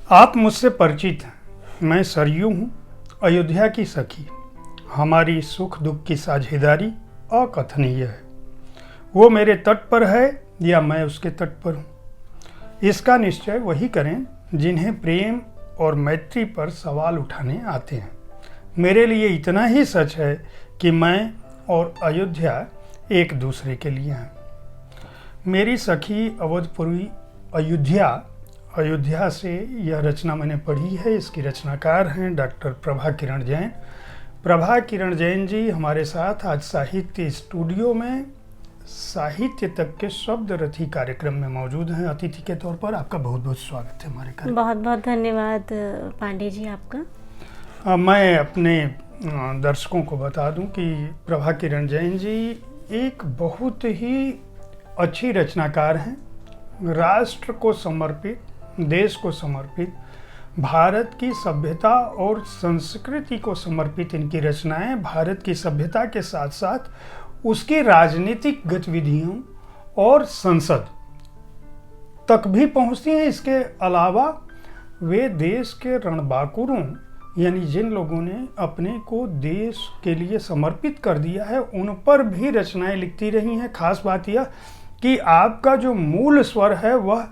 आप मुझसे परिचित हैं। मैं सरयू हूँ, अयोध्या की सखी। हमारी सुख दुख की साझेदारी अकथनीय है। वो मेरे तट पर है या मैं उसके तट पर हूँ, इसका निश्चय वही करें जिन्हें प्रेम और मैत्री पर सवाल उठाने आते हैं। मेरे लिए इतना ही सच है कि मैं और अयोध्या एक दूसरे के लिए हैं। मेरी सखी अवधपुरी अयोध्या से यह रचना मैंने पढ़ी है। इसकी रचनाकार हैं डॉक्टर प्रभा किरण जैन। प्रभा किरण जैन जी हमारे साथ आज साहित्य स्टूडियो में साहित्य तक के शब्द रथी कार्यक्रम में मौजूद हैं अतिथि के तौर पर। आपका बहुत बहुत स्वागत है हमारे कार्यक्रम। बहुत बहुत धन्यवाद पांडे जी आपका। मैं अपने दर्शकों को बता दूं कि प्रभा किरण जैन जी एक बहुत ही अच्छी रचनाकार हैं। राष्ट्र को समर्पित, देश को समर्पित, भारत की सभ्यता और संस्कृति को समर्पित इनकी रचनाएं भारत की सभ्यता के साथ साथ उसकी राजनीतिक गतिविधियों और संसद तक भी पहुंचती हैं। इसके अलावा वे देश के रणबांकुरों यानी जिन लोगों ने अपने को देश के लिए समर्पित कर दिया है उन पर भी रचनाएं लिखती रही हैं। खास बात यह कि आपका जो मूल स्वर है वह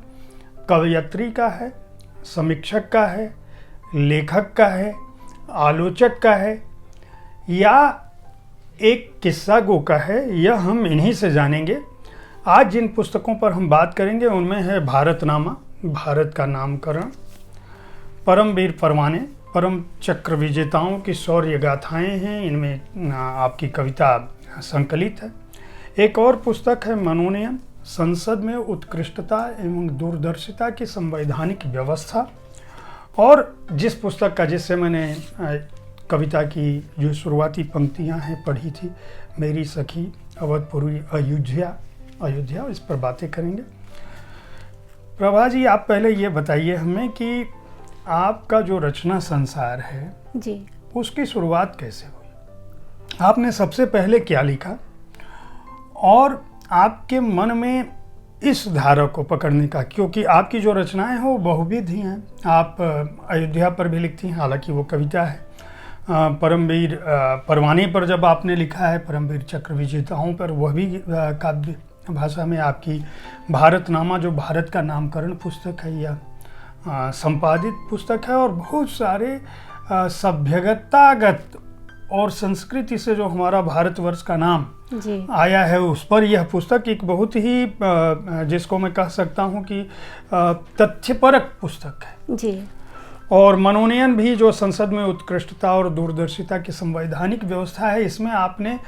कवयित्री का है, समीक्षक का है, लेखक का है, आलोचक का है या एक किस्सा गो का है। यह हम इन्हीं से जानेंगे। आज जिन पुस्तकों पर हम बात करेंगे उनमें है भारतनामा, भारत का नामकरण, परमवीर परवाने, परम चक्र विजेताओं की शौर्य गाथाएं हैं। इनमें आपकी कविता संकलित है। एक और पुस्तक है मनोनयन, संसद में उत्कृष्टता एवं दूरदर्शिता की संवैधानिक व्यवस्था। और जिस पुस्तक का जिससे मैंने कविता की जो शुरुआती पंक्तियां हैं पढ़ी थी, मेरी सखी अवधपुरी अयोध्या, इस पर बातें करेंगे। प्रभा जी, आप पहले ये बताइए हमें कि आपका जो रचना संसार है जी, उसकी शुरुआत कैसे हुई? आपने सबसे पहले क्या लिखा और आपके मन में इस धारा को पकड़ने का, क्योंकि आपकी जो रचनाएं हैं वो बहुविध ही हैं। आप अयोध्या पर भी लिखती हैं, हालांकि वो कविता है। परमवीर परवाने पर जब आपने लिखा है, परमवीर चक्र विजेताओं पर, वह भी काव्य भाषा में। आपकी भारतनामा जो भारत का नामकरण पुस्तक है, यह संपादित पुस्तक है। और बहुत सारे सभ्यतागत और संस्कृति से जो हमारा भारतवर्ष का नाम जी आया है उस पर यह पुस्तक एक बहुत ही जिसको मैं कह सकता हूँ कि तथ्यपरक पुस्तक है जी। और मनोनयन भी जो संसद में उत्कृष्टता और दूरदर्शिता की संवैधानिक व्यवस्था है, इसमें आपने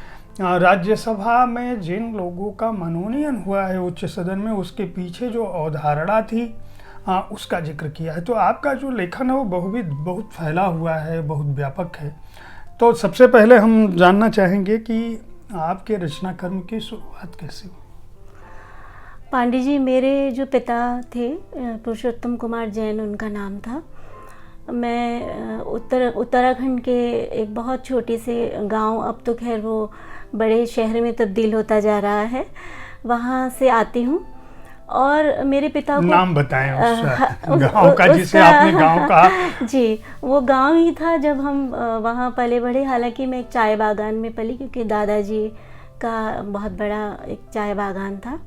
राज्यसभा में जिन लोगों का मनोनयन हुआ है उच्च सदन में, उसके पीछे जो अवधारणा थी उसका जिक्र किया है। तो आपका जो लेखन है वो बहुविध, बहुत फैला हुआ है, बहुत व्यापक है। तो सबसे पहले हम जानना चाहेंगे कि आपके रचना कर्म की शुरुआत कैसे हुई? पांडे जी, मेरे जो पिता थे पुरुषोत्तम कुमार जैन उनका नाम था। मैं उत्तराखंड के एक बहुत छोटे से गांव, अब तो खैर वो बड़े शहर में तब्दील होता जा रहा है, वहाँ से आती हूँ। और मेरे पिता को नाम बताएं उस गांव का जिसे आपने गांव कहा। जी, वो गांव ही था जब हम वहाँ पले बढ़े। हालांकि मैं एक चाय बागान में पली, क्योंकि दादाजी का बहुत बड़ा एक चाय बागान था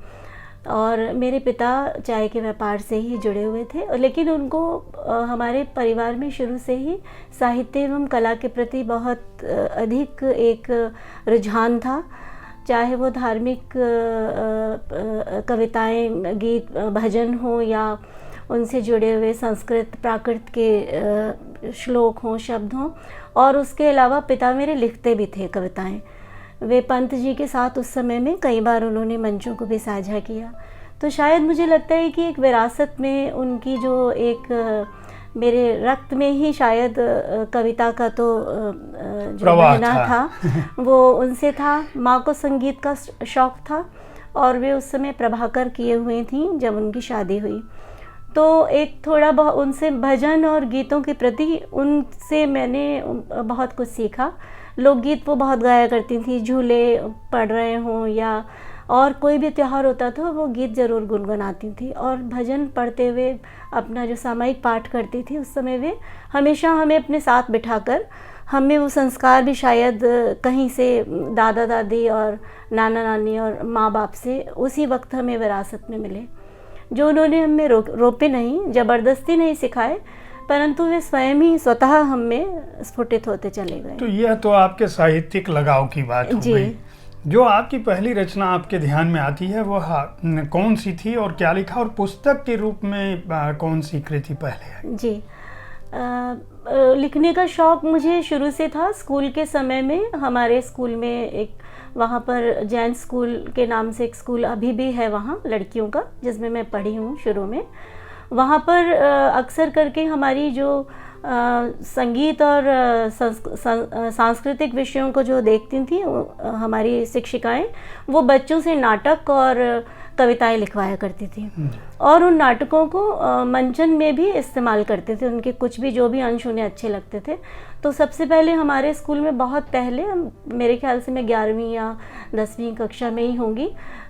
और मेरे पिता चाय के व्यापार से ही जुड़े हुए थे। लेकिन उनको हमारे परिवार में शुरू से ही साहित्य एवं कला के प्रति बहुत अधिक एक रुझान था। चाहे वो धार्मिक कविताएं, गीत, भजन हो या उनसे जुड़े हुए संस्कृत प्राकृत के श्लोक हों, शब्द हों। और उसके अलावा पिता मेरे लिखते भी थे कविताएं। वे पंत जी के साथ उस समय में कई बार उन्होंने मंचों को भी साझा किया। तो शायद मुझे लगता है कि एक विरासत में उनकी जो एक मेरे रक्त में ही शायद कविता का तो जो बहना था वो उनसे था। माँ को संगीत का शौक़ था और वे उस समय प्रभाकर किए हुए थी जब उनकी शादी हुई। तो एक थोड़ा बहुत उनसे भजन और गीतों के प्रति उनसे मैंने बहुत कुछ सीखा। लोकगीत वो बहुत गाया करती थी, झूले पढ़ रहे हों या और कोई भी त्यौहार होता था वो गीत ज़रूर गुनगुनाती थी, और भजन पढ़ते हुए अपना जो सामयिक पाठ करती थी उस समय वे हमेशा हमें अपने साथ बिठाकर, हमें वो संस्कार भी शायद कहीं से दादा दादी और नाना नानी और माँ बाप से उसी वक्त हमें विरासत में मिले, जो उन्होंने हमें रोपे नहीं, ज़बरदस्ती नहीं सिखाए, परंतु वे स्वयं ही स्वतः हम में स्फुटित होते चले गए। तो यह तो आपके साहित्यिक लगाव की बात हो गई। जो आपकी पहली रचना आपके ध्यान में आती है वह कौन सी थी और क्या लिखा, और पुस्तक के रूप में कौन सी कृति पहले आई? जी, लिखने का शौक़ मुझे शुरू से था। स्कूल के समय में हमारे स्कूल में एक, वहाँ पर जैन स्कूल के नाम से एक स्कूल अभी भी है वहाँ लड़कियों का, जिसमें मैं पढ़ी हूँ शुरू में। वहाँ पर अक्सर करके हमारी जो संगीत और सांस्कृतिक विषयों को जो देखती थी हमारी शिक्षिकाएं, वो बच्चों से नाटक और कविताएं लिखवाया करती थी, और उन नाटकों को मंचन में भी इस्तेमाल करते थे। उनके कुछ भी जो भी अंश उन्हें अच्छे लगते थे। तो सबसे पहले हमारे स्कूल में, बहुत पहले, मेरे ख्याल से मैं 11वीं या 10वीं कक्षा में ही होंगी,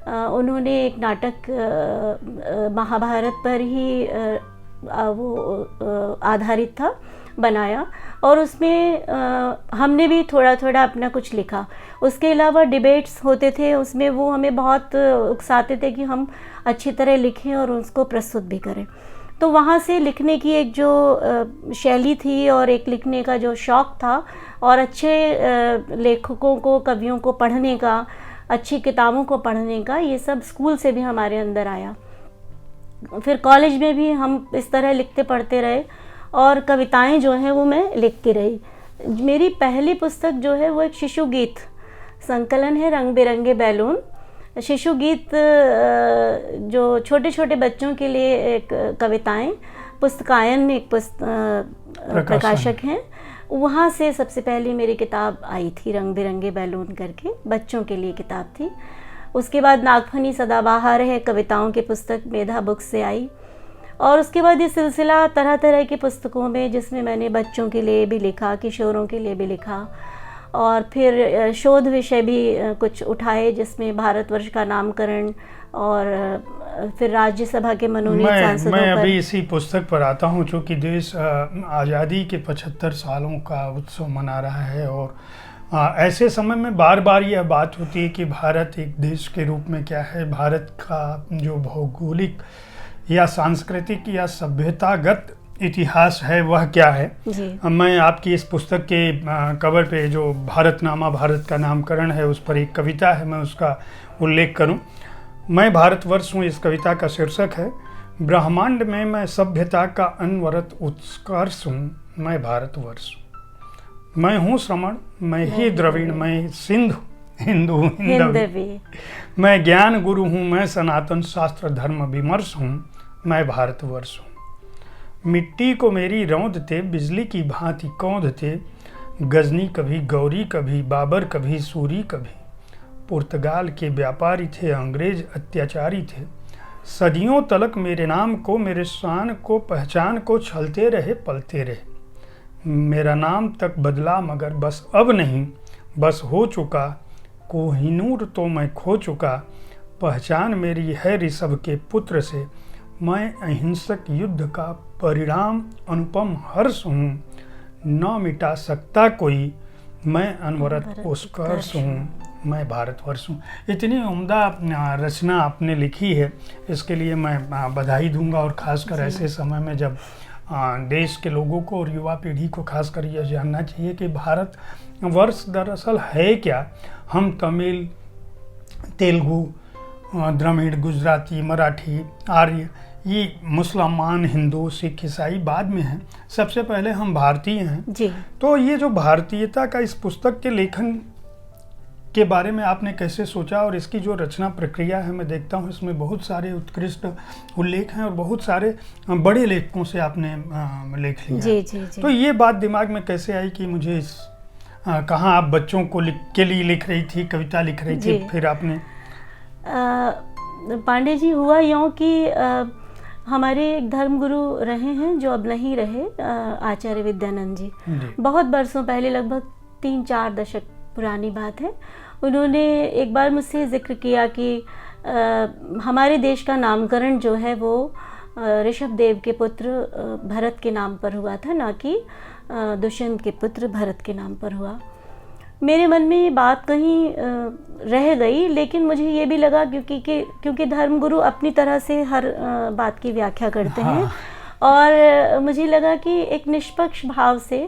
उन्होंने एक नाटक महाभारत पर ही वो आधारित था, बनाया, और उसमें हमने भी थोड़ा थोड़ा अपना कुछ लिखा। उसके अलावा डिबेट्स होते थे उसमें, वो हमें बहुत उकसाते थे कि हम अच्छी तरह लिखें और उसको प्रस्तुत भी करें। तो वहाँ से लिखने की एक जो शैली थी और एक लिखने का जो शौक़ था, और अच्छे लेखकों को, कवियों को पढ़ने का, अच्छी किताबों को पढ़ने का, ये सब स्कूल से भी हमारे अंदर आया। फिर कॉलेज में भी हम इस तरह लिखते पढ़ते रहे, और कविताएं जो हैं वो मैं लिखती रही। मेरी पहली पुस्तक जो है वो एक शिशु गीत संकलन है, रंग बिरंगे बैलून। शिशु गीत जो छोटे छोटे बच्चों के लिए एक कविताएं, पुस्तकायन एक प्रकाशक हैं, वहाँ से सबसे पहले मेरी किताब आई थी, रंग बिरंगे बैलून करके, बच्चों के लिए किताब थी। उसके बाद नागफनी सदाबहार है, कविताओं की पुस्तक मेधा बुक्स से आई, और उसके बाद ये सिलसिला तरह तरह की पुस्तकों में, जिसमें मैंने बच्चों के लिए भी लिखा, किशोरों के लिए भी लिखा, और फिर शोध विषय भी कुछ उठाए, जिसमें भारतवर्ष का नामकरण, और फिर राज्यसभा के मनोनीत सांसदों पर। मैं अभी इसी पुस्तक पर आता हूँ, चूँकि देश आज़ादी के 75 सालों का उत्सव मना रहा है, और ऐसे समय में बार बार यह बात होती है कि भारत एक देश के रूप में क्या है, भारत का जो भौगोलिक या सांस्कृतिक या सभ्यतागत इतिहास है वह क्या है। मैं आपकी इस पुस्तक के कवर पे जो भारतनामा, भारत का नामकरण है, उस पर एक कविता है, मैं उसका उल्लेख करूं। मैं भारतवर्ष हूँ, इस कविता का शीर्षक है। ब्रह्मांड में मैं सभ्यता का अनवरत उत्कर्ष हूँ, मैं भारतवर्ष। मैं हूँ श्रमण, मैं ही द्रविड़, मैं सिंधु, हिंदू हिंदवी। मैं ज्ञान गुरु हूँ, मैं सनातन शास्त्र धर्म विमर्श हूँ, मैं भारतवर्ष हूँ। मिट्टी को मेरी रौंदते, बिजली की भांति कौंधते, गजनी कभी, गौरी कभी, बाबर कभी, सूरी कभी। पुर्तगाल के व्यापारी थे, अंग्रेज अत्याचारी थे, सदियों तलक मेरे नाम को, मेरे शान को, पहचान को छलते रहे, पलते रहे। मेरा नाम तक बदला मगर बस अब नहीं, बस हो चुका कोहिनूर तो मैं खो चुका। पहचान मेरी है ऋषभ के पुत्र से, मैं अहिंसक युद्ध का परिणाम अनुपम हर्ष हूँ। न मिटा सकता कोई, मैं अनवरत उत्कर्ष हूँ, मैं भारतवर्ष हूँ। इतनी उम्दा रचना आपने लिखी है, इसके लिए मैं बधाई दूंगा, और ख़ासकर ऐसे समय में जब देश के लोगों को और युवा पीढ़ी को खासकर यह जानना चाहिए कि भारत वर्ष दरअसल है क्या। हम तमिल, तेलुगु, द्रविड़, गुजराती, मराठी, आर्य, ये मुसलमान, हिंदू, सिख, ईसाई बाद में हैं, सबसे पहले हम भारतीय हैं जी। तो ये जो भारतीयता का इस पुस्तक के लेखन के बारे में आपने कैसे सोचा, और इसकी जो रचना प्रक्रिया है, मैं देखता हूँ इसमें बहुत सारे उत्कृष्ट उल्लेख हैं और बहुत सारे बड़े लेखकों से आपने लेख लिया। जी, जी, जी। तो ये बात दिमाग में कैसे आई कि मुझे इस कहाँ आप बच्चों को के लिए लिख रही थी, कविता लिख रही थी, फिर आपने? पांडे जी, हुआ यूँ कि हमारे एक धर्मगुरु रहे हैं जो अब नहीं रहे, आचार्य विद्यानंद जी। बहुत बरसों पहले, लगभग 3-4 दशक पुरानी बात है, उन्होंने एक बार मुझसे ज़िक्र किया कि हमारे देश का नामकरण जो है वो ऋषभ देव के पुत्र भरत के नाम पर हुआ था, ना कि दुष्यंत के पुत्र भरत के नाम पर हुआ। मेरे मन में ये बात कहीं रह गई, लेकिन मुझे ये भी लगा क्योंकि धर्मगुरु अपनी तरह से हर बात की व्याख्या करते हैं, और मुझे लगा कि एक निष्पक्ष भाव से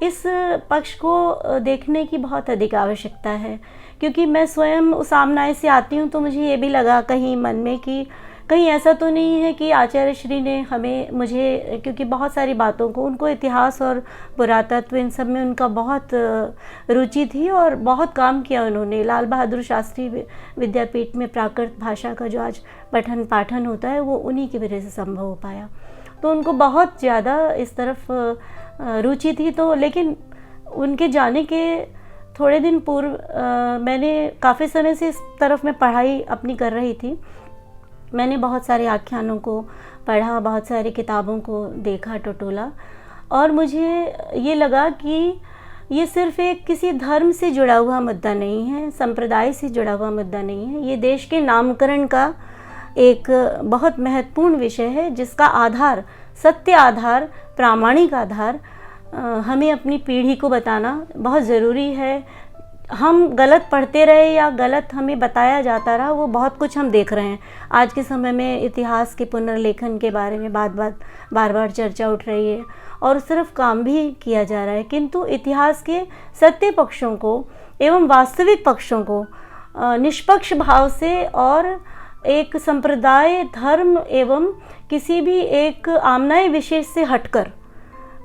इस पक्ष को देखने की बहुत अधिक आवश्यकता है। क्योंकि मैं स्वयं उस सामने से आती हूँ, तो मुझे ये भी लगा कहीं मन में कि कहीं ऐसा तो नहीं है कि आचार्य श्री ने मुझे क्योंकि बहुत सारी बातों को, उनको इतिहास और पुरातत्व इन सब में उनका बहुत रुचि थी और बहुत काम किया उन्होंने। लाल बहादुर शास्त्री विद्यापीठ में प्राकृत भाषा का जो आज पठन पाठन होता है वो उन्हीं की वजह से संभव हो पाया। तो उनको बहुत ज़्यादा इस तरफ रुचि थी। तो लेकिन उनके जाने के थोड़े दिन पूर्व मैंने काफ़ी समय से इस तरफ में पढ़ाई अपनी कर रही थी। मैंने बहुत सारे आख्यानों को पढ़ा, बहुत सारी किताबों को देखा, टटोला, और मुझे ये लगा कि ये सिर्फ एक किसी धर्म से जुड़ा हुआ मुद्दा नहीं है, संप्रदाय से जुड़ा हुआ मुद्दा नहीं है। ये देश के नामकरण का एक बहुत महत्वपूर्ण विषय है, जिसका आधार, सत्य आधार, प्रामाणिक आधार हमें अपनी पीढ़ी को बताना बहुत ज़रूरी है। हम गलत पढ़ते रहे या गलत हमें बताया जाता रहा, वो बहुत कुछ हम देख रहे हैं। आज के समय में इतिहास के पुनर्लेखन के बारे में बार बार चर्चा उठ रही है और उस तरफ काम भी किया जा रहा है, किंतु इतिहास के सत्य पक्षों को एवं वास्तविक पक्षों को निष्पक्ष भाव से और एक संप्रदाय, धर्म एवं किसी भी एक आमनाय विशेष से हटकर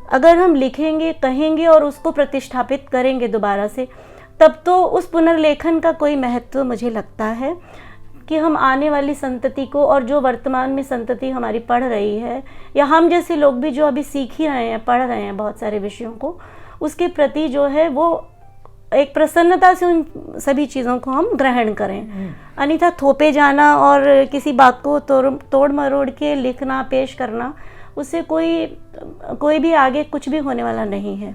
अगर हम लिखेंगे, कहेंगे और उसको प्रतिष्ठापित करेंगे दोबारा से, तब तो उस पुनर्लेखन का कोई महत्व मुझे लगता है कि हम आने वाली संतति को, और जो वर्तमान में संतति हमारी पढ़ रही है या हम जैसे लोग भी जो अभी सीख ही रहे हैं, पढ़ रहे हैं बहुत सारे विषयों को, उसके प्रति जो है वो एक प्रसन्नता से उन सभी चीज़ों को हम ग्रहण करें। अन्यथा थोपे जाना और किसी बात को तोड़ मरोड़ के लिखना, पेश करना, उससे कोई भी आगे कुछ भी होने वाला नहीं है।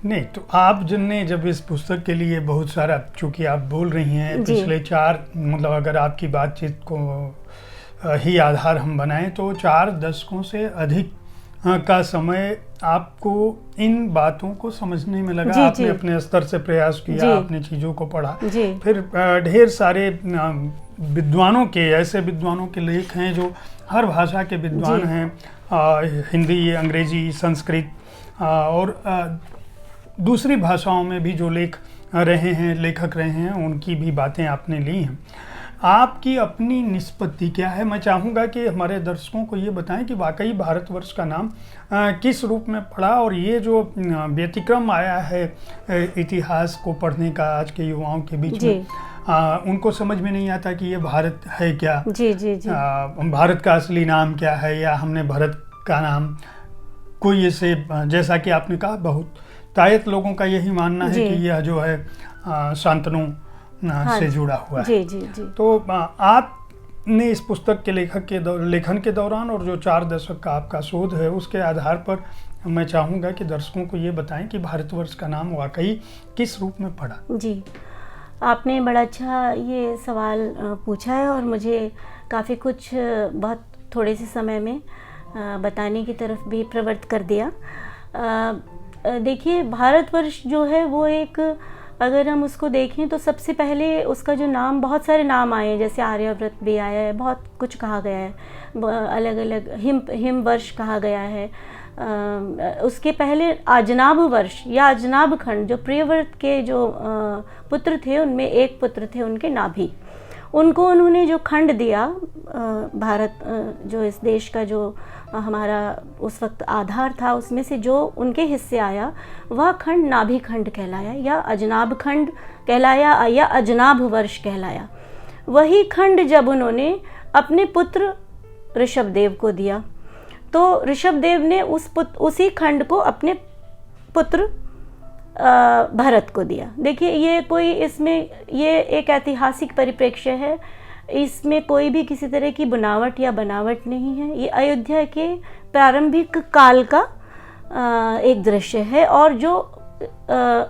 नहीं, तो आप जिनने जब इस पुस्तक के लिए बहुत सारा, चूँकि आप बोल रही हैं पिछले 4, मतलब अगर आपकी बातचीत को ही आधार हम बनाएं तो 4 दशकों से अधिक का समय आपको इन बातों को समझने में लगा। आपने अपने स्तर से प्रयास किया, आपने चीज़ों को पढ़ा, फिर ढेर सारे विद्वानों के, ऐसे विद्वानों के लेख हैं जो हर भाषा के विद्वान हैं, हिंदी, अंग्रेजी, संस्कृत और दूसरी भाषाओं में भी जो लेख रहे हैं, लेखक रहे हैं, उनकी भी बातें आपने ली हैं। आपकी अपनी निष्पत्ति क्या है? मैं चाहूँगा कि हमारे दर्शकों को ये बताएं कि वाकई भारतवर्ष का नाम किस रूप में पड़ा, और ये जो व्यतिक्रम आया है इतिहास को पढ़ने का आज के युवाओं के बीच में, उनको समझ में नहीं आता कि ये भारत है क्या, भारत का असली नाम क्या है, या हमने भारत का नाम कोई ऐसे, जैसा कि आपने कहा, बहुत तायत लोगों का यही मानना है कि यह जो है शांतनु से जुड़ा हुआ है। तो आपने इस पुस्तक के लेखन के दौरान और जो 4 दशक का आपका शोध है, उसके आधार पर मैं चाहूँगा कि दर्शकों को ये बताएं कि भारतवर्ष का नाम वाकई किस रूप में पड़ा। जी, आपने बड़ा अच्छा ये सवाल पूछा है और मुझे काफ़ी कुछ बहुत थोड़े से समय में बताने की तरफ भी प्रवृत्त कर दिया। देखिए, भारतवर्ष जो है वो एक, अगर हम उसको देखें तो सबसे पहले उसका जो नाम, बहुत सारे नाम आए हैं, जैसे आर्यव्रत भी आया है, बहुत कुछ कहा गया है, अलग अलग हिम वर्ष कहा गया है। उसके पहले अजनाभ वर्ष या अजनाभ खंड, जो प्रियव्रत के जो पुत्र थे, उनमें एक पुत्र थे उनके नाभि, उनको उन्होंने जो खंड दिया, भारत जो इस देश का जो हमारा उस वक्त आधार था, उसमें से जो उनके हिस्से आया वह खंड नाभि खंड कहलाया, या अजनाभ खंड कहलाया, या अजनाभ वर्ष कहलाया। वही खंड जब उन्होंने अपने पुत्र ऋषभदेव को दिया, तो ऋषभदेव ने उसी खंड को अपने पुत्र भरत को दिया। देखिए, ये कोई, इसमें ये एक ऐतिहासिक परिप्रेक्ष्य है, इसमें कोई भी किसी तरह की बनावट या बनावट नहीं है। ये अयोध्या के प्रारंभिक काल का एक दृश्य है, और जो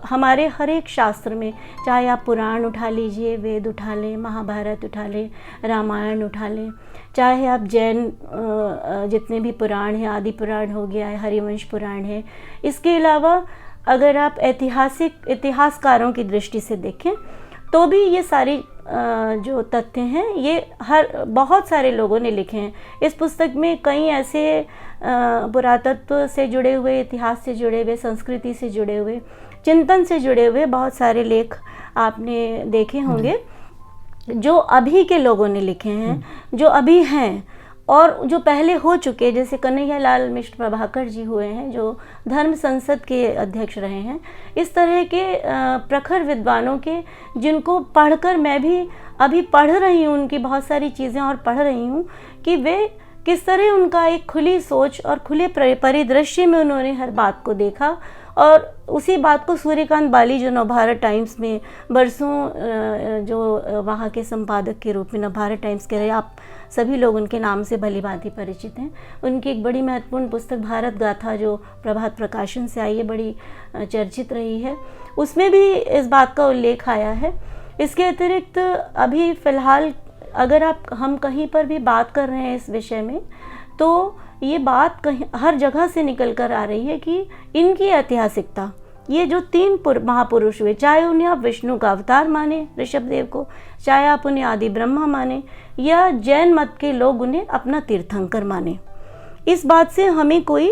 हमारे हर एक शास्त्र में, चाहे आप पुराण उठा लीजिए, वेद उठा लें, महाभारत उठा लें, रामायण उठा लें, चाहे आप जैन जितने भी पुराण हैं, आदि पुराण हो गया है, हरिवंश पुराण है, इसके अलावा अगर आप इतिहासकारों की दृष्टि से देखें तो भी ये सारी जो तथ्य हैं ये बहुत सारे लोगों ने लिखे हैं। इस पुस्तक में कई ऐसे पुरातत्व से जुड़े हुए, इतिहास से जुड़े हुए, संस्कृति से जुड़े हुए, चिंतन से जुड़े हुए बहुत सारे लेख आपने देखे होंगे जो अभी के लोगों ने लिखे हैं, जो अभी हैं और जो पहले हो चुके, जैसे कन्हैयालाल मिश्र प्रभाकर जी हुए हैं जो धर्म संसद के अध्यक्ष रहे हैं। इस तरह के प्रखर विद्वानों के, जिनको पढ़कर मैं भी अभी पढ़ रही हूँ, उनकी बहुत सारी चीज़ें और पढ़ रही हूँ कि वे किस तरह उनका एक खुली सोच और खुले परिदृश्य में उन्होंने हर बात को देखा और उसी बात को सूर्यकांत बाली जो नवभारत टाइम्स में बरसों जो वहाँ के संपादक के रूप में नवभारत टाइम्स के रहे, आप सभी लोग उनके नाम से भली भांति परिचित हैं। उनकी एक बड़ी महत्वपूर्ण पुस्तक भारत गाथा जो प्रभात प्रकाशन से आई है, बड़ी चर्चित रही है, उसमें भी इस बात का उल्लेख आया है। इसके अतिरिक्त अभी फ़िलहाल अगर हम कहीं पर भी बात कर रहे हैं इस विषय में, तो ये बात कहीं हर जगह से निकल कर आ रही है कि इनकी ऐतिहासिकता, ये जो 3 महापुरुष हुए, चाहे उन्हें आप विष्णु का अवतार माने ऋषभदेव को, चाहे आप उन्हें आदि ब्रह्मा माने, या जैन मत के लोग उन्हें अपना तीर्थंकर माने, इस बात से हमें कोई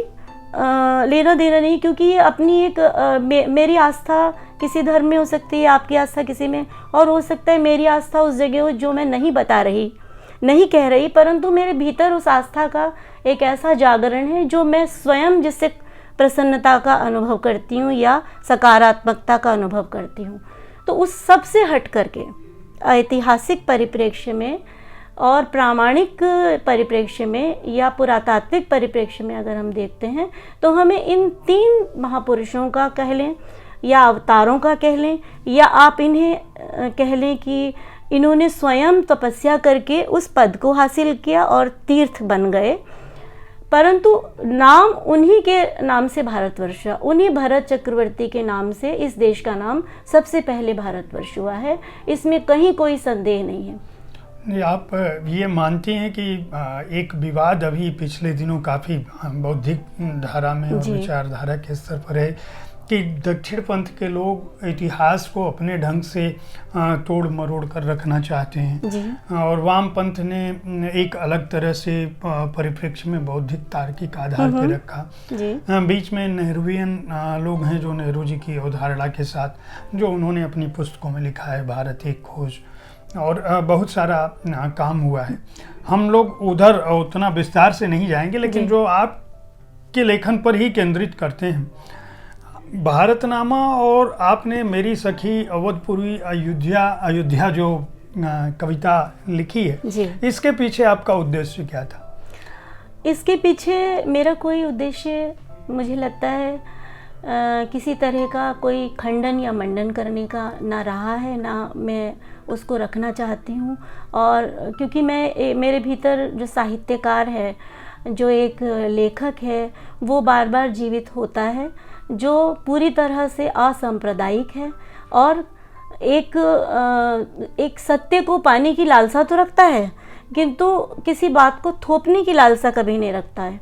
लेना देना नहीं, क्योंकि ये अपनी एक मेरी आस्था किसी धर्म में हो सकती है, आपकी आस्था किसी में, और हो सकता है मेरी आस्था उस जगह हो जो मैं नहीं बता रही, नहीं कह रही, परंतु मेरे भीतर उस आस्था का एक ऐसा जागरण है जो मैं स्वयं जिससे प्रसन्नता का अनुभव करती हूँ या सकारात्मकता का अनुभव करती हूँ। तो उस सब से हट करके ऐतिहासिक परिप्रेक्ष्य में और प्रामाणिक परिप्रेक्ष्य में या पुरातात्विक परिप्रेक्ष्य में अगर हम देखते हैं तो हमें इन 3 महापुरुषों का कह लें या अवतारों का कह लें, या आप इन्हें कह लें कि इन्होंने स्वयं तपस्या करके उस पद को हासिल किया और तीर्थ बन गए, परंतु नाम उन्हीं के नाम से भारतवर्ष, उन्हीं भरत चक्रवर्ती के नाम से इस देश का नाम सबसे पहले भारतवर्ष हुआ है, इसमें कहीं कोई संदेह नहीं है। आप ये मानती हैं कि एक विवाद अभी पिछले दिनों काफ़ी बौद्धिक धारा में और विचारधारा के स्तर पर है कि दक्षिण पंथ के लोग इतिहास को अपने ढंग से तोड़ मरोड़ कर रखना चाहते हैं और वाम पंथ ने एक अलग तरह से परिप्रेक्ष्य में बौद्धिक तार्किक आधार पे रखा। बीच में नेहरूवियन लोग हैं जो नेहरू जी की अवधारणा के साथ जो उन्होंने अपनी पुस्तकों में लिखा है, भारत एक खोज, और बहुत सारा काम हुआ है। हम लोग उधर उतना विस्तार से नहीं जाएंगे, लेकिन जो आपके लेखन पर ही केंद्रित करते हैं, भारतनामा और आपने मेरी सखी अवधपुरी अयोध्या जो कविता लिखी है, इसके पीछे आपका उद्देश्य क्या था? इसके पीछे मेरा कोई उद्देश्य मुझे लगता है किसी तरह का कोई खंडन या मंडन करने का ना रहा है, ना मैं उसको रखना चाहती हूँ। और क्योंकि मेरे भीतर जो साहित्यकार है, जो एक लेखक है, वो बार बार जीवित होता है, जो पूरी तरह से असांप्रदायिक है और एक सत्य को पाने की लालसा तो रखता है, किंतु किसी बात को थोपने की लालसा कभी नहीं रखता है।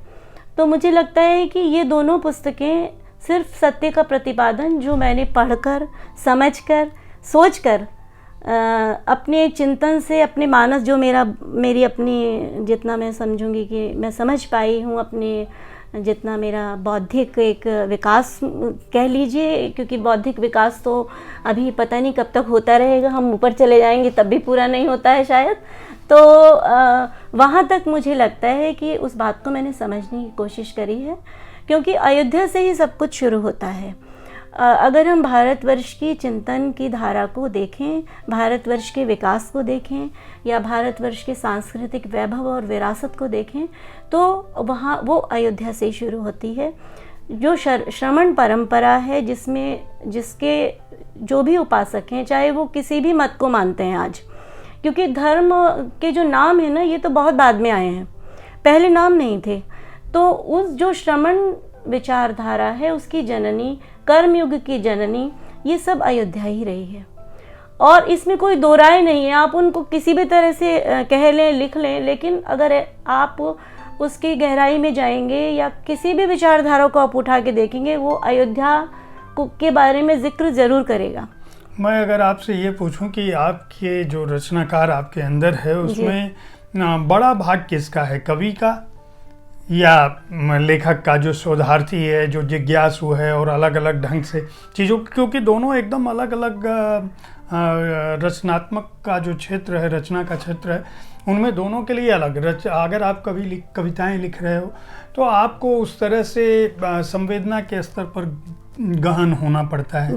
तो मुझे लगता है कि ये दोनों पुस्तकें सिर्फ सत्य का प्रतिपादन, जो मैंने पढ़कर, समझकर, सोचकर, अपने चिंतन से, अपने मानस, जो मेरी अपनी जितना मैं समझूंगी कि मैं समझ पाई हूँ, अपने जितना मेरा बौद्धिक एक विकास कह लीजिए, क्योंकि बौद्धिक विकास तो अभी पता नहीं कब तक होता रहेगा, हम ऊपर चले जाएंगे तब भी पूरा नहीं होता है शायद। तो वहाँ तक मुझे लगता है कि उस बात को मैंने समझने की कोशिश करी है, क्योंकि अयोध्या से ही सब कुछ शुरू होता है। अगर हम भारतवर्ष की चिंतन की धारा को देखें, भारतवर्ष के विकास को देखें या भारतवर्ष के सांस्कृतिक वैभव और विरासत को देखें, तो वहाँ वो अयोध्या से ही शुरू होती है। जो श्रमण परंपरा है, जिसके जो भी उपासक हैं, चाहे वो किसी भी मत को मानते हैं आज, क्योंकि धर्म के जो नाम है ना, ये तो बहुत बाद में आए हैं, पहले नाम नहीं थे। तो उस जो श्रमण विचारधारा है उसकी जननी, कर्मयुग की जननी, ये सब अयोध्या ही रही है। और इसमें कोई दो राय नहीं है, आप उनको किसी भी तरह से कह लें, लिख लें, लेकिन अगर आप उसकी गहराई में जाएंगे या किसी भी विचारधारा को आप उठा के देखेंगे, वो अयोध्या के बारे में जिक्र ज़रूर करेगा। मैं अगर आपसे ये पूछूं कि आपके जो रचनाकार आपके अंदर है उसमें बड़ा भाग किसका है, कवि का या लेखक का, जो शोधार्थी है, जो जिज्ञासु है और अलग अलग ढंग से चीज़ों, क्योंकि दोनों एकदम अलग अलग रचनात्मक का जो क्षेत्र है, रचना का क्षेत्र है, उनमें दोनों के लिए अलग अगर आप कविताएं लिख रहे हो तो आपको उस तरह से संवेदना के स्तर पर गहन होना पड़ता है,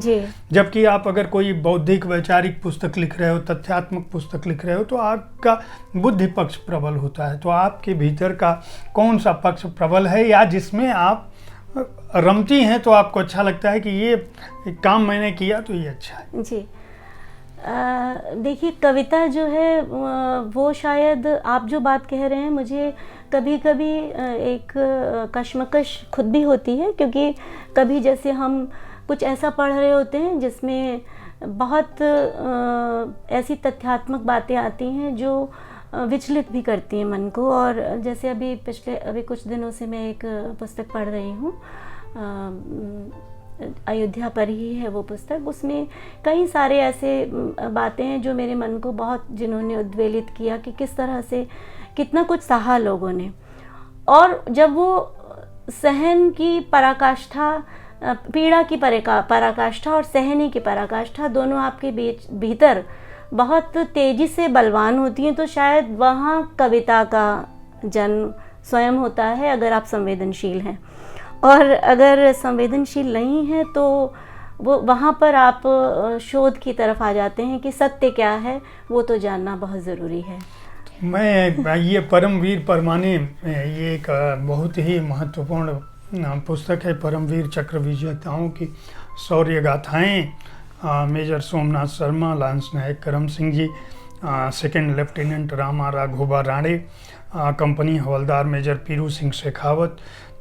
जबकि आप अगर कोई बौद्धिक वैचारिक पुस्तक लिख रहे हो, तथ्यात्मक पुस्तक लिख रहे हो, तो आपका बुद्धि पक्ष प्रबल होता है। तो आपके भीतर का कौन सा पक्ष प्रबल है, या जिसमें आप रमती हैं तो आपको अच्छा लगता है कि ये काम मैंने किया तो ये अच्छा है? जी, देखिए, कविता जो है वो शायद आप जो बात कह रहे हैं, मुझे कभी कभी एक कश्मकश खुद भी होती है, क्योंकि कभी जैसे हम कुछ ऐसा पढ़ रहे होते हैं जिसमें बहुत ऐसी तथ्यात्मक बातें आती हैं जो विचलित भी करती हैं मन को। और जैसे अभी कुछ दिनों से मैं एक पुस्तक पढ़ रही हूँ, अयोध्या पर ही है वो पुस्तक। उसमें कई सारे ऐसे बातें हैं जो मेरे मन को बहुत, जिन्होंने उद्वेलित किया कि किस तरह से कितना कुछ सहा लोगों ने। और जब वो सहन की पराकाष्ठा, पीड़ा की पराकाष्ठा और सहने की पराकाष्ठा दोनों आपके भीतर बहुत तेज़ी से बलवान होती हैं, तो शायद वहाँ कविता का जन्म स्वयं होता है, अगर आप संवेदनशील हैं। और अगर संवेदनशील नहीं है तो वो वहाँ पर आप शोध की तरफ आ जाते हैं कि सत्य क्या है, वो तो जानना बहुत ज़रूरी है। मैं ये परमवीर परमाने, ये एक बहुत ही महत्वपूर्ण पुस्तक है, परमवीर चक्र विजेताओं की शौर्य गाथाएं। Major Somnath Sharma, lance Naik Karam Singh ji, second lieutenant Rama Raghoba Rane, company havildar major Piru Singh Shekhawat,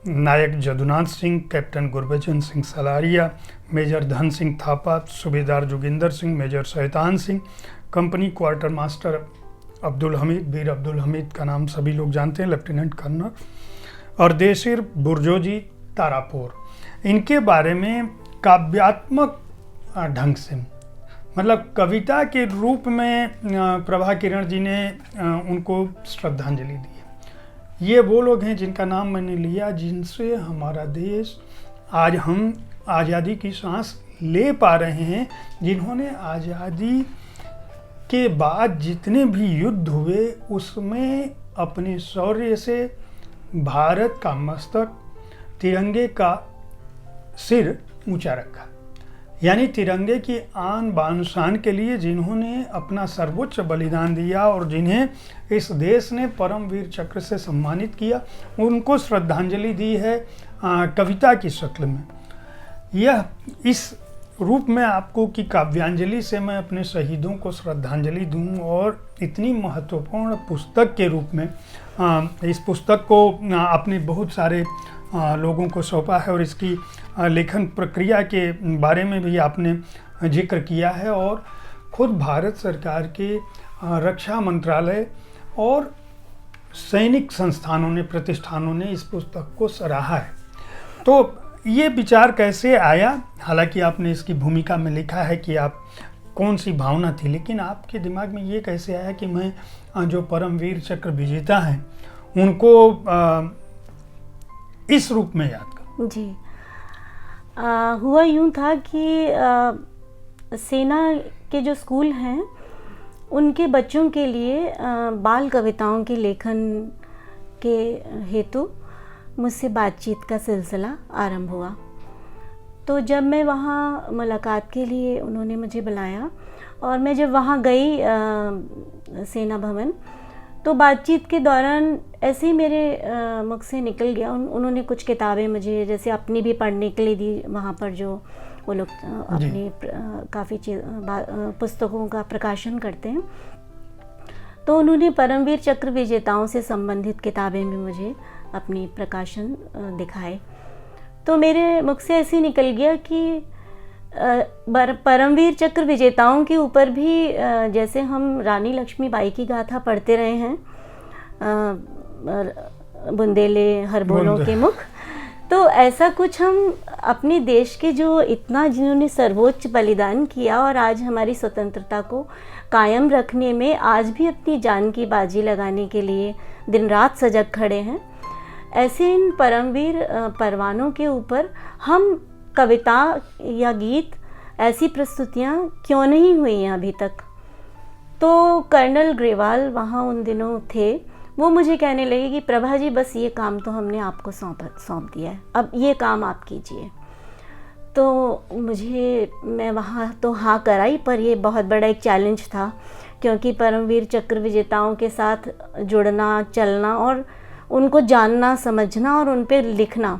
Naik Jadunath Singh, captain Gurbachan Singh Salaria, major Dhan Singh Thapa, Subedar Joginder Singh, major Shaitan Singh, company quarter master Abdul Hamid, वीर अब्दुल हमीद का नाम सभी लोग जानते हैं, लेफ्टिनेंट कर्नल, और देशिर बुर्जोजी तारापुर। इनके बारे में काव्यात्मक ढंग से, मतलब कविता के रूप में प्रभा किरण जी ने उनको श्रद्धांजलि दी है। ये वो लोग हैं जिनका नाम मैंने लिया, जिनसे हमारा देश, आज हम आज़ादी की सांस ले पा रहे हैं, जिन्होंने आज़ादी के बाद जितने भी युद्ध हुए उसमें अपने शौर्य से भारत का मस्तक, तिरंगे का सिर ऊंचा रखा। यानी तिरंगे की आन बान शान के लिए जिन्होंने अपना सर्वोच्च बलिदान दिया और जिन्हें इस देश ने परमवीर चक्र से सम्मानित किया, उनको श्रद्धांजलि दी है कविता की शक्ल में। यह इस रूप में आपको कि काव्यांजलि से मैं अपने शहीदों को श्रद्धांजलि दूं, और इतनी महत्वपूर्ण पुस्तक के रूप में इस पुस्तक को आपने बहुत सारे लोगों को सौंपा है, और इसकी लेखन प्रक्रिया के बारे में भी आपने जिक्र किया है, और खुद भारत सरकार के रक्षा मंत्रालय और सैनिक संस्थानों ने, प्रतिष्ठानों ने इस पुस्तक को सराहा है। तो ये विचार कैसे आया? हालांकि आपने इसकी भूमिका में लिखा है कि आप कौन सी भावना थी, लेकिन आपके दिमाग में ये कैसे आया कि मैं जो परमवीर चक्र विजेता हैं उनको इस रूप में याद करूं? जी, हुआ यूं था कि सेना के जो स्कूल हैं उनके बच्चों के लिए बाल कविताओं के लेखन के हेतु मुझसे बातचीत का सिलसिला आरंभ हुआ। तो जब मैं वहाँ मुलाकात के लिए उन्होंने मुझे बुलाया, और मैं जब वहाँ गई सेना भवन, तो बातचीत के दौरान ऐसे ही मेरे मुख से निकल गया। उन्होंने कुछ किताबें मुझे जैसे अपनी भी पढ़ने के लिए दी, वहाँ पर जो वो लोग अपनी काफ़ी पुस्तकों का प्रकाशन करते हैं। तो उन्होंने परमवीर चक्र विजेताओं से संबंधित किताबें भी मुझे अपनी प्रकाशन दिखाए। तो मेरे मुख से ऐसे निकल गया कि परमवीर चक्र विजेताओं के ऊपर भी जैसे हम रानी लक्ष्मीबाई की गाथा पढ़ते रहे हैं, बुंदेले हरबोलों के मुख, तो ऐसा कुछ हम अपने देश के जो इतना जिन्होंने सर्वोच्च बलिदान किया और आज हमारी स्वतंत्रता को कायम रखने में आज भी अपनी जान की बाजी लगाने के लिए दिन रात सजग खड़े हैं, ऐसे इन परमवीर परवानों के ऊपर हम कविता या गीत ऐसी प्रस्तुतियाँ क्यों नहीं हुई हैं अभी तक। तो कर्नल ग्रेवाल वहाँ उन दिनों थे, वो मुझे कहने लगे कि प्रभा जी बस ये काम तो हमने आपको सौंप दिया है, अब ये काम आप कीजिए। तो मैं वहाँ तो हाँ कराई, पर ये बहुत बड़ा एक चैलेंज था, क्योंकि परमवीर चक्र विजेताओं के साथ जुड़ना, चलना और उनको जानना, समझना और उन पर लिखना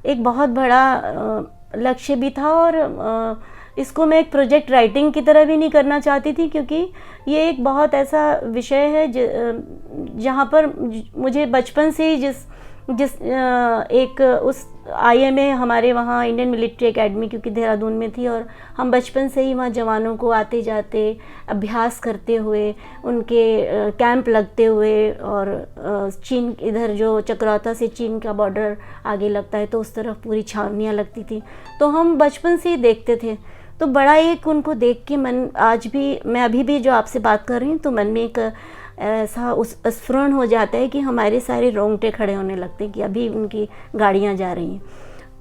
एक बहुत बड़ा लक्ष्य भी था। और इसको मैं एक प्रोजेक्ट राइटिंग की तरह भी नहीं करना चाहती थी, क्योंकि ये एक बहुत ऐसा विषय है जहाँ पर मुझे बचपन से ही जिस एक उस IMA हमारे वहाँ इंडियन मिलिट्री एकेडमी, क्योंकि देहरादून में थी, और हम बचपन से ही वहाँ जवानों को आते जाते अभ्यास करते हुए, उनके कैंप लगते हुए, और चीन इधर जो चक्राता से चीन का बॉर्डर आगे लगता है तो उस तरफ पूरी छावनियाँ लगती थी, तो हम बचपन से ही देखते थे। तो बड़ा एक उनको देख के मन, आज भी मैं अभी भी जो आपसे बात कर रही हूँ तो मन में एक ऐसा स्फुरण हो जाता है कि हमारे सारे रोंगटे खड़े होने लगते हैं कि अभी उनकी गाड़ियाँ जा रही हैं।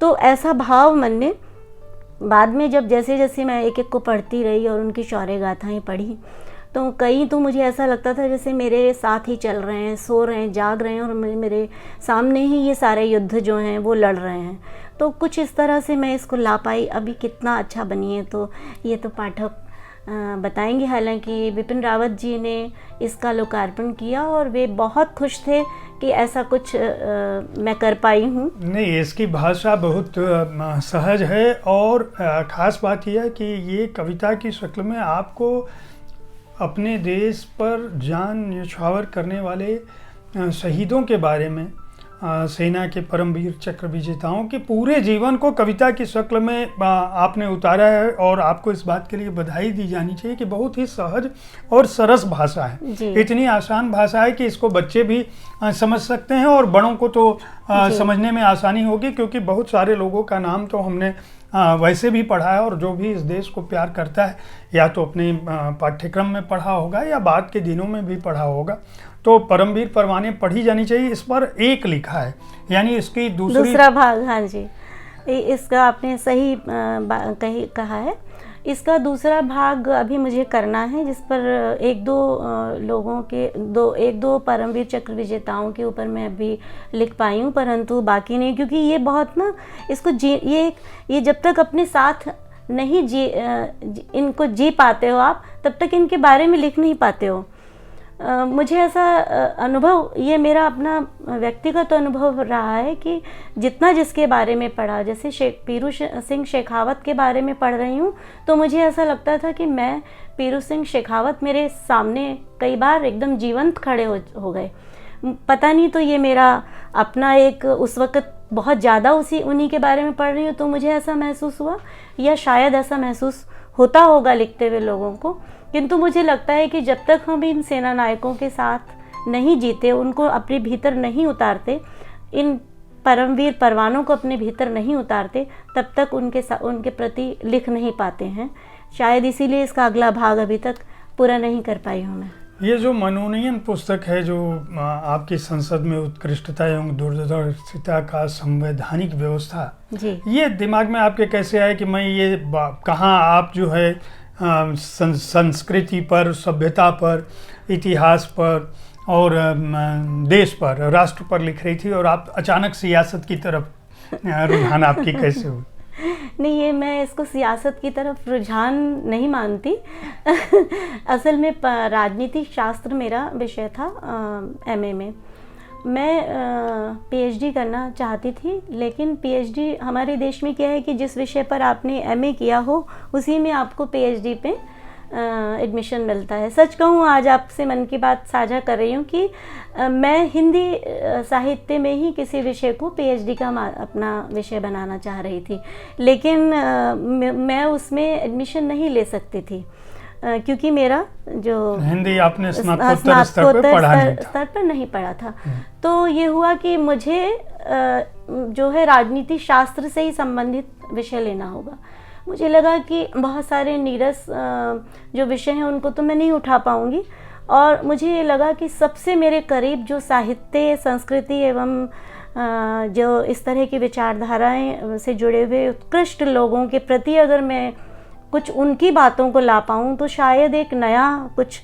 तो ऐसा भाव मन में, बाद में जब जैसे जैसे मैं एक एक को पढ़ती रही और उनकी शौर्य गाथाएँ पढ़ी, तो कई तो मुझे ऐसा लगता था जैसे मेरे साथ ही चल रहे हैं, सो रहे हैं, जाग रहे हैं, और मेरे सामने ही ये सारे युद्ध जो हैं वो लड़ रहे हैं। तो कुछ इस तरह से मैं इसको ला पाई। अभी कितना अच्छा बनी है तो ये तो पाठक बताएंगे। हालांकि विपिन रावत जी ने इसका लोकार्पण किया और वे बहुत खुश थे कि ऐसा कुछ मैं कर पाई हूँ। नहीं, इसकी भाषा बहुत सहज है, और ख़ास बात यह है कि ये कविता की शक्ल में आपको अपने देश पर जान न्यौछावर करने वाले शहीदों के बारे में, सेना के परमवीर चक्र विजेताओं के पूरे जीवन को कविता की शक्ल में आपने उतारा है। और आपको इस बात के लिए बधाई दी जानी चाहिए कि बहुत ही सहज और सरस भाषा है। इतनी आसान भाषा है कि इसको बच्चे भी समझ सकते हैं, और बड़ों को तो समझने में आसानी होगी, क्योंकि बहुत सारे लोगों का नाम तो हमने वैसे भी पढ़ा है, और जो भी इस देश को प्यार करता है या तो अपने पाठ्यक्रम में पढ़ा होगा या बाद के दिनों में भी पढ़ा होगा। तो परमवीर परवाने पढ़ी जानी चाहिए। इस पर एक लिखा है, यानी इसकी दूसरा भाग। हाँ जी, इसका आपने सही कहा है। इसका दूसरा भाग अभी मुझे करना है, जिस पर एक दो परमवीर चक्र विजेताओं के ऊपर मैं अभी लिख पाई हूँ, परंतु बाकी नहीं, क्योंकि ये बहुत ना इसको ये जब तक अपने साथ नहीं इनको जी पाते हो आप, तब तक इनके बारे में लिख नहीं पाते हो। मुझे ऐसा अनुभव, ये मेरा अपना व्यक्तिगत अनुभव रहा है कि जितना जिसके बारे में पढ़ा, जैसे पीरू सिंह शेखावत के बारे में पढ़ रही हूँ, तो मुझे ऐसा लगता था कि मैं पीरू सिंह शेखावत मेरे सामने कई बार एकदम जीवंत खड़े हो गए। पता नहीं, तो ये मेरा अपना एक उस वक़्त बहुत ज़्यादा उन्हीं के बारे में पढ़ रही हूँ, तो मुझे ऐसा महसूस हुआ, या शायद ऐसा महसूस होता होगा लिखते हुए लोगों को। किंतु मुझे लगता है कि जब तक हम इन सेना नायकों के साथ नहीं जीते, उनको अपने भीतर नहीं उतारते, इन परमवीर परवानों को अपने भीतर नहीं उतारते, तब तक उनके प्रति लिख नहीं पाते हैं। शायद इसीलिए इसका अगला भाग अभी तक पूरा नहीं कर पाई हूँ मैं। ये जो मनोनयन पुस्तक है, जो आपकी संसद में उत्कृष्टता एवं दूरदर्शिता का संवैधानिक व्यवस्था जी, ये दिमाग में आपके कैसे आया कि मैं ये कहाँ आप जो है संस्कृति पर, सभ्यता पर, इतिहास पर और देश पर, राष्ट्र पर लिख रही थी, और आप अचानक सियासत की तरफ रुझान आपकी कैसे हुई? नहीं, ये मैं इसको सियासत की तरफ रुझान नहीं मानती। असल में राजनीतिक शास्त्र मेरा विषय था MA में। मैं PhD करना चाहती थी, लेकिन PhD हमारे देश में क्या है कि जिस विषय पर आपने MA किया हो उसी में आपको PhD पे एडमिशन मिलता है। सच कहूँ, आज आपसे मन की बात साझा कर रही हूँ कि मैं हिंदी साहित्य में ही किसी विषय को पीएचडी का अपना विषय बनाना चाह रही थी, लेकिन मैं उसमें एडमिशन नहीं ले सकती थी क्योंकि मेरा जो हिंदी आपने स्नातकोत्तर स्तर पर नहीं पढ़ा था। तो ये हुआ कि मुझे जो है राजनीति शास्त्र से ही संबंधित विषय लेना होगा। मुझे लगा कि बहुत सारे नीरस जो विषय हैं उनको तो मैं नहीं उठा पाऊंगी, और मुझे ये लगा कि सबसे मेरे करीब जो साहित्य, संस्कृति एवं जो इस तरह की विचारधाराएं से जुड़े हुए उत्कृष्ट लोगों के प्रति अगर मैं कुछ उनकी बातों को ला पाऊँ तो शायद एक नया कुछ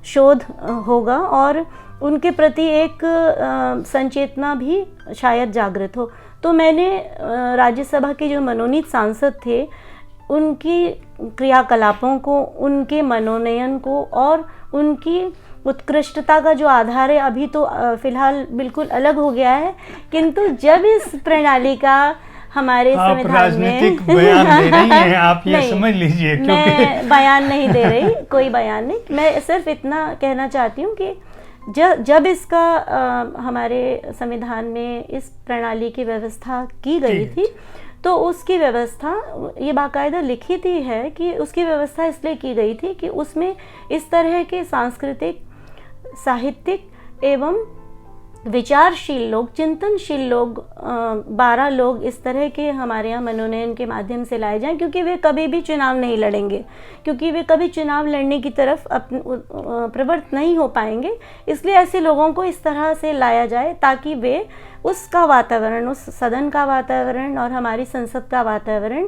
शोध होगा और उनके प्रति एक संचेतना भी शायद जागृत हो। तो मैंने राज्यसभा के जो मनोनीत सांसद थे उनकी क्रियाकलापों को, उनके मनोनयन को और उनकी उत्कृष्टता का जो आधार है, अभी तो फिलहाल बिल्कुल अलग हो गया है, किंतु जब इस प्रणाली का हमारे संविधान में बयान दे रही हैं आप, ये समझ लीजिए। मैं बयान नहीं दे रही, कोई बयान नहीं। मैं सिर्फ इतना कहना चाहती हूँ कि जब इसका हमारे संविधान में इस प्रणाली की व्यवस्था की गई थी, तो उसकी व्यवस्था ये बाकायदा लिखित ही है कि उसकी व्यवस्था इसलिए की गई थी कि उसमें इस तरह के सांस्कृतिक, साहित्यिक एवं विचारशील लोग, चिंतनशील लोग, 12 लोग इस तरह के हमारे यहाँ मनोनयन के माध्यम से लाए जाएं, क्योंकि वे कभी भी चुनाव नहीं लड़ेंगे, क्योंकि वे कभी चुनाव लड़ने की तरफ प्रवृत्त नहीं हो पाएंगे। इसलिए ऐसे लोगों को इस तरह से लाया जाए ताकि वे उसका वातावरण, उस सदन का वातावरण और हमारी संसद का वातावरण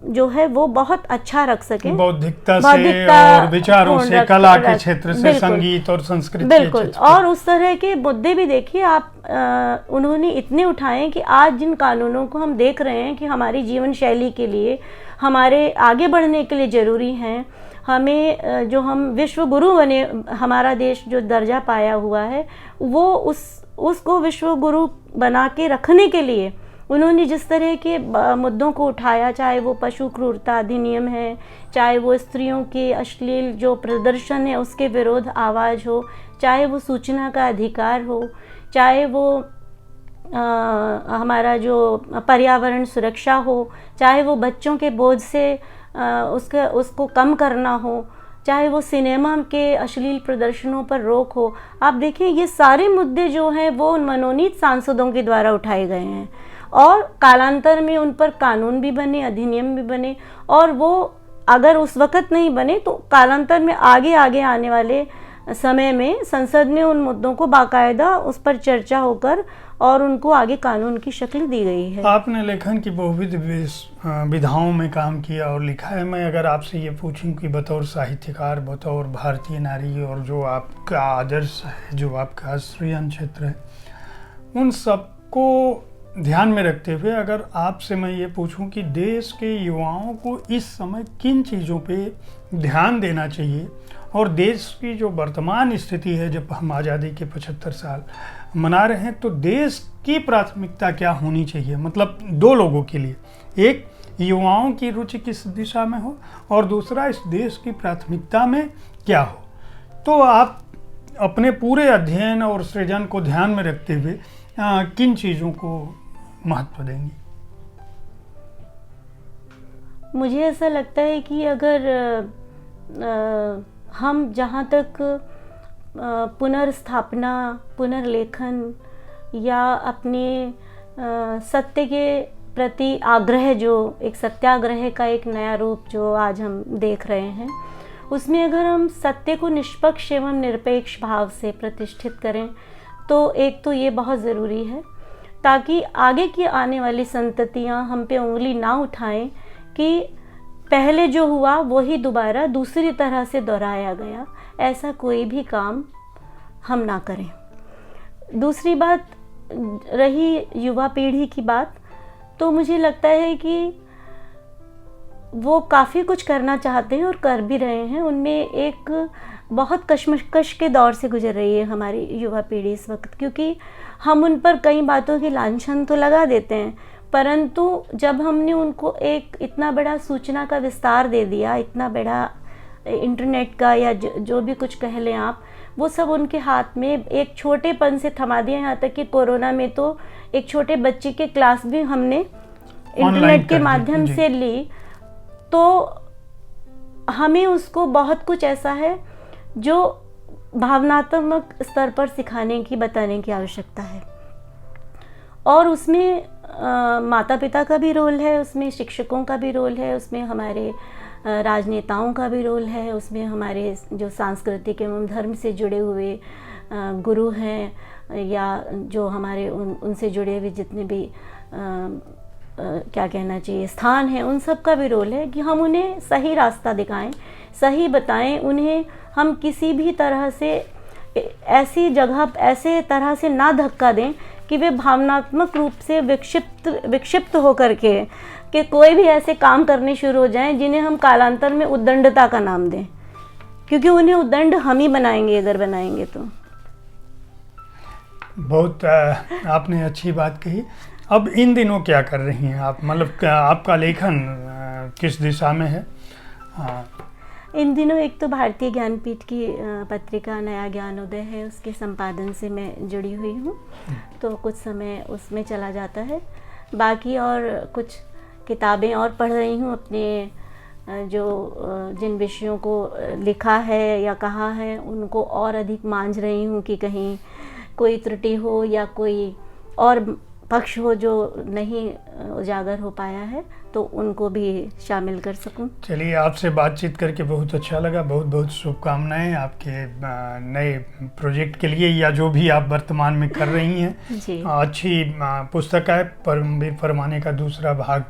जो है वो बहुत अच्छा रख सकें, बौद्धिकता से और विचारों से, कला के क्षेत्र से, संगीत और संस्कृति बिल्कुल। और उस तरह के मुद्दे भी देखिए आप, उन्होंने इतने उठाए कि आज जिन कानूनों को हम देख रहे हैं कि हमारी जीवन शैली के लिए, हमारे आगे बढ़ने के लिए जरूरी हैं, हमें जो हम विश्व गुरु बने, हमारा देश जो दर्जा पाया हुआ है, वो उसको विश्व गुरु बना के रखने के लिए उन्होंने जिस तरह के मुद्दों को उठाया, चाहे वो पशु क्रूरता अधिनियम है, चाहे वो स्त्रियों के अश्लील जो प्रदर्शन है उसके विरोध आवाज़ हो, चाहे वो सूचना का अधिकार हो, चाहे वो हमारा जो पर्यावरण सुरक्षा हो, चाहे वो बच्चों के बोझ से उसको कम करना हो, चाहे वो सिनेमा के अश्लील प्रदर्शनों पर रोक हो। आप देखिए ये सारे मुद्दे जो हैं वो मनोनीत सांसदों के द्वारा उठाए गए हैं और कालांतर में उन पर कानून भी बने, अधिनियम भी बने, और वो अगर उस वक़्त नहीं बने तो कालांतर में आगे आने वाले समय में संसद में उन मुद्दों को बाकायदा उस पर चर्चा होकर और उनको आगे कानून की शक्ल दी गई है। आपने लेखन की बहुविध विधाओं में काम किया और लिखा है। मैं अगर आपसे ये पूछूं कि बतौर साहित्यकार, बतौर भारतीय नारी और जो आपका आदर्श है, जो आपका सृजन क्षेत्र है, उन सबको ध्यान में रखते हुए अगर आपसे मैं ये पूछूं कि देश के युवाओं को इस समय किन चीज़ों पे ध्यान देना चाहिए और देश की जो वर्तमान स्थिति है, जब हम आज़ादी के 75 साल मना रहे हैं, तो देश की प्राथमिकता क्या होनी चाहिए? मतलब दो लोगों के लिए, एक युवाओं की रुचि किस दिशा में हो और दूसरा इस देश की प्राथमिकता में क्या हो। तो आप अपने पूरे अध्ययन और सृजन को ध्यान में रखते हुए किन चीज़ों को महत्व देंगी? मुझे ऐसा लगता है कि अगर हम जहाँ तक पुनर्स्थापना, पुनर्लेखन या अपने सत्य के प्रति आग्रह, जो एक सत्याग्रह का एक नया रूप जो आज हम देख रहे हैं, उसमें अगर हम सत्य को निष्पक्ष एवं निरपेक्ष भाव से प्रतिष्ठित करें तो एक तो ये बहुत ज़रूरी है, ताकि आगे की आने वाली संततियां हम पे उंगली ना उठाएं कि पहले जो हुआ वही दोबारा दूसरी तरह से दोहराया गया। ऐसा कोई भी काम हम ना करें। दूसरी बात रही युवा पीढ़ी की बात, तो मुझे लगता है कि वो काफ़ी कुछ करना चाहते हैं और कर भी रहे हैं। उनमें एक बहुत कश्मकश के दौर से गुजर रही है हमारी युवा पीढ़ी इस वक्त, क्योंकि हम उन पर कई बातों की लांछन तो लगा देते हैं, परंतु जब हमने उनको एक इतना बड़ा सूचना का विस्तार दे दिया, इतना बड़ा इंटरनेट का या जो भी कुछ कह लें आप, वो सब उनके हाथ में एक छोटेपन से थमा दिया। यहाँ तक कि कोरोना में तो एक छोटे बच्चे की क्लास भी हमने इंटरनेट के माध्यम से ली, तो हमें उसको बहुत कुछ ऐसा है जो भावनात्मक स्तर पर सिखाने की, बताने की आवश्यकता है। और उसमें माता पिता का भी रोल है, उसमें शिक्षकों का भी रोल है, उसमें हमारे राजनेताओं का भी रोल है, उसमें हमारे जो सांस्कृतिक एवं धर्म से जुड़े हुए गुरु हैं या जो हमारे उनसे जुड़े हुए जितने भी क्या कहना चाहिए स्थान हैं, उन सब का भी रोल है कि हम उन्हें सही रास्ता दिखाएं, सही बताएं। उन्हें हम किसी भी तरह से ऐसी जगह, ऐसे तरह से ना धक्का दें कि वे भावनात्मक रूप से विक्षिप्त होकर के कि कोई भी ऐसे काम करने शुरू हो जाएं जिन्हें हम कालांतर में उद्दंडता का नाम दें, क्योंकि उन्हें उद्दंड हम ही बनाएंगे अगर बनाएंगे तो। बहुत आपने अच्छी बात कही। अब इन दिनों क्या कर रही हैं आप, मतलब आपका लेखन किस दिशा में है? इन दिनों एक तो भारतीय ज्ञानपीठ की पत्रिका नया ज्ञानोदय है, उसके संपादन से मैं जुड़ी हुई हूँ, तो कुछ समय उसमें चला जाता है। बाकी और कुछ किताबें और पढ़ रही हूँ, अपने जो जिन विषयों को लिखा है या कहा है उनको और अधिक मांझ रही हूँ कि कहीं कोई त्रुटि हो या कोई और पक्ष हो जो नहीं उजागर हो पाया है, तो उनको भी शामिल कर सकूं। चलिए, आपसे बातचीत करके बहुत अच्छा लगा। बहुत बहुत शुभकामनाएं आपके नए प्रोजेक्ट के लिए या जो भी आप वर्तमान में कर रही हैं। जी। अच्छी पुस्तक है, परमवीर परमाने का दूसरा भाग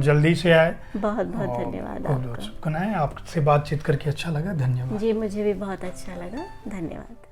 जल्दी से आए। बहुत बहुत धन्यवाद। बहुत बहुत शुभकामनाएं। आपसे बातचीत करके अच्छा लगा। धन्यवाद। जी, मुझे भी बहुत अच्छा लगा। धन्यवाद।